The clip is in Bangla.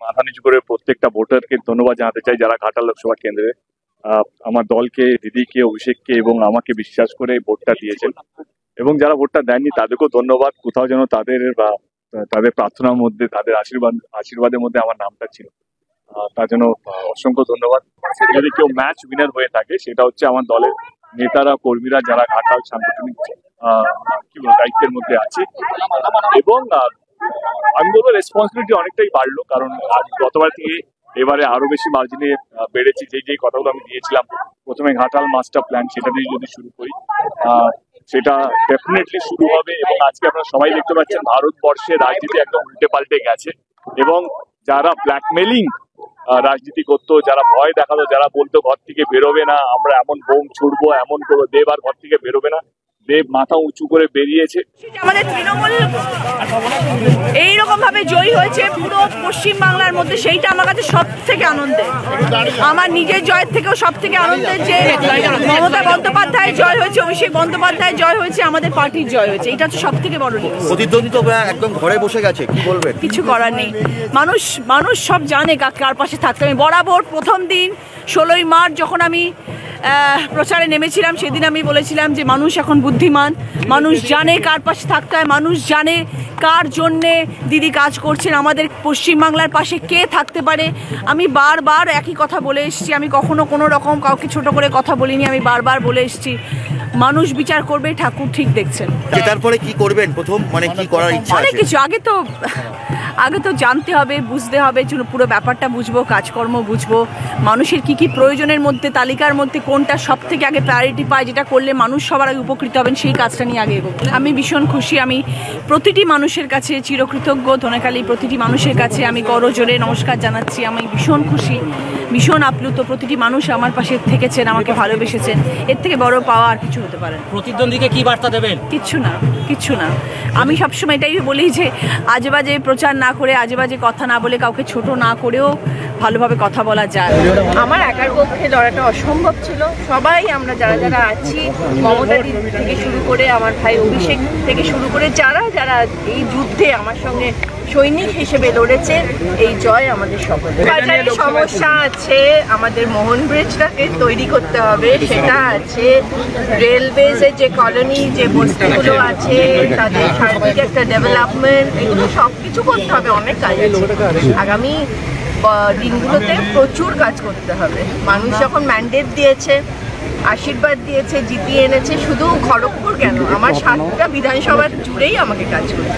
মাথা নিচু করে প্রত্যেকটা ভোটারকে ধন্যবাদ জানাতে চাই যারা ঘাটাল লোকসভা কেন্দ্রে আমার দলকে, দিদিকে, অভিষেককে এবং আমাকে বিশ্বাস করে ভোটটা দিয়েছেন, এবং যারা ভোটটা দেননি তাদেরকেও ধন্যবাদ। কোথাও যেন তাদের প্রার্থনার মধ্যে, তাদের আশীর্বাদের মধ্যে আমার নামটা ছিল, তার জন্য অসংখ্য ধন্যবাদ। যদি কেউ ম্যাচ উইনার হয়ে থাকে সেটা হচ্ছে আমার দলের নেতারা, কর্মীরা যারা ঘাটাল সাংগঠনিক দায়িত্বের মধ্যে আছে। এবং আমি বলবো রেসপন্সিবিলিটি অনেকটাই বাড়লো, কারণ গতবার থেকে এবারে আরো বেশি মার্জিনে বেড়েছে। যেই কথাগুলো আমি দিয়েছিলাম প্রথমে, ঘাটাল মাস্টার প্ল্যান, সেটা দিয়ে যদি শুরু করি সেটা ডেফিনেটলি শুরু হবে। এবং আজকে আপনারা সবাই দেখতে পাচ্ছেন ভারতবর্ষে রাজনীতি একদম উল্টে পাল্টে গেছে, এবং যারা ব্ল্যাকমেলিং রাজনীতি করতো, যারা ভয় দেখাতো, যারা বলতো ঘর থেকে বেরোবে না, আমরা এমন বোম ছুড়বো, এমন করবো, দেব আর ঘর থেকে বেরোবে না, দেব মাথা উঁচু করে বেরিয়েছে। আমাদের তৃণমূল এইরকম ভাবে জয়ী হয়েছে পুরো পশ্চিম বাংলার মধ্যে, সেইটা আমার কাছে সব থেকে আনন্দের। আমার নিজের জয়ের থেকেও সব থেকে আনন্দের যে মমতা বন্দ্যোপাধ্যায় জয় হয়েছে, অভিষেক বন্দ্যোপাধ্যায় জয় হয়েছে, আমাদের পার্টির জয় হয়েছে। এটা হচ্ছে সব থেকে বড় নিউজ। প্রতিদ্বন্দ্বী তো একদম ঘরে বসে গেছে, কি বলবেন? কিছু করার নেই, মানুষ সব জানে কার পাশে থাকতে। আমি বরাবর প্রথম দিন 16ই মার্চ যখন আমি প্রচারে নেমেছিলাম, সেদিন আমি বলেছিলাম যে মানুষ এখন বুদ্ধিমান, মানুষ জানে কার পাশে থাকতে হয়, মানুষ জানে কার জন্যে দিদি কাজ করছেন, আমাদের পশ্চিমবাংলার পাশে কে থাকতে পারে। আমি বারবার একই কথা বলে এসেছি, আমি কখনো কোনো রকম কাউকে ছোট করে কথা বলিনি। আমি বারবার বলে এসেছি মানুষ বিচার করবে, ঠাকুর ঠিক দেখছেন। তারপরে কি করবেন প্রথম, মানে কি করার ইচ্ছা আছে? অনেক কিছু, আগে তো জানতে হবে, বুঝতে হবে, পুরো ব্যাপারটা বুঝবো, কাজকর্ম বুঝবো, মানুষের কি প্রয়োজনের মধ্যে, তালিকার মধ্যে কোনটা সব থেকে আগে প্রায়োরিটি পায়, যেটা করলে মানুষ সবার আগে উপকৃত হবেন, সেই কাজটা নিয়ে আগে এগোবো। আমি ভীষণ খুশি, আমি প্রতিটি মানুষের কাছে চিরকৃতজ্ঞ। ধনেখালি প্রতিটি মানুষের কাছে আমি করজোরে নমস্কার জানাচ্ছি। আমি ভীষণ খুশি, ভীষণ আপ্লুত। প্রতিটি মানুষ আমার পাশে থেকেছেন, আমাকে ভালোবেসেছেন। এর থেকে বড় পাওয়া আর কিছু হতে পারে না। প্রতিদ্বন্দ্বীকে কি বার্তা দেবেন? কিচ্ছু না। আমি সবসময় এটাই বলি যে আজেবাজে প্রচার না করে, আজেবাজে কথা না বলে, কাউকে ছোট না করেও ভালোভাবে কথা বলা যায়। আমার একার পক্ষে লড়াটা অসম্ভব ছিল। সবাই আমরা যারা আছি, মমতা দিদি থেকে শুরু করে আমার ভাই অভিষেক থেকে শুরু করে যারা এই যুদ্ধে আমার সঙ্গে সৈনিক হিসেবে লড়েছে, এই জয় আমাদের সকলের। বাজারে সমস্যা আছে, আমাদের মোহন ব্রিজটাকে তৈরি করতে হবে, সেটা আছে। রেলওয়েজের যে কলোনি, যে বস্তিগুলো আছে, তাদের সার্বিক একটা ডেভেলপমেন্ট, এগুলো সব কিছু করতে হবে। অনেক কাজ আছে আগামী দিনগুলোতে, প্রচুর কাজ করতে হবে। মানুষ যখন ম্যান্ডেট দিয়েছে, আশীর্বাদ দিয়েছে, জিতিয়ে এনেছে, শুধু খড়গপুর কেন, আমার 7টা বিধানসভা জুড়েই আমাকে কাজ করতে হবে।